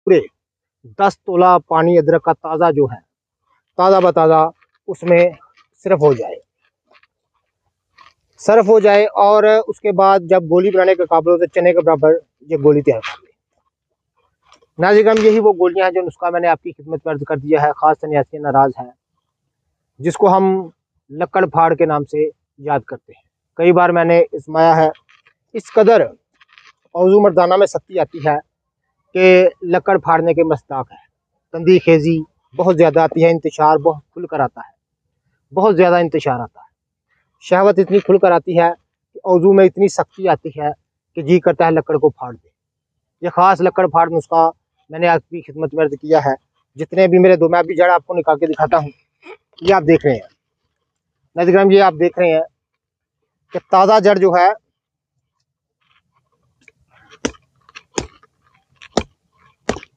पूरे 10 तोला पानी अदरक का ताज़ा जो है, ताज़ा बताज़ा उसमें सर्फ हो जाए और उसके बाद जब गोली बनाने के काबिल हो तो चने के बराबर ये गोली तैयार कर ले। नाज़रीन, यही वो गोलियां हैं जो नुस्खा मैंने आपकी खिदमत में अर्ज कर दिया है। ख़ास सन्यासी नाराज़ है, जिसको हम लक्कड़ फाड़ के नाम से याद करते हैं। कई बार मैंने इस्माया है, इस कदर औज़ू मर्दाना में शक्ति आती है कि लक्कड़ फाड़ने के मस्ताक है। तंदी खेजी बहुत ज़्यादा आती है, इंतशार बहुत खुल कर आता है, बहुत ज़्यादा इंतशार आता है। शहवत इतनी खुल कर आती है कि औज़ू में इतनी शक्ति आती है कि जी करता है लक्कड़ को फाड़ दे। ये ख़ास लक्कड़ फाड़ नुस्खा मैंने आपकी खिदमत में अर्ज किया है। जितने भी मेरे दो, मैं अभी जड़ आपको निकाल के दिखाता हूँ। ये आप देख रहे हैं नाज़रीन, ये आप देख रहे हैं कि ताज़ा जड़ जो है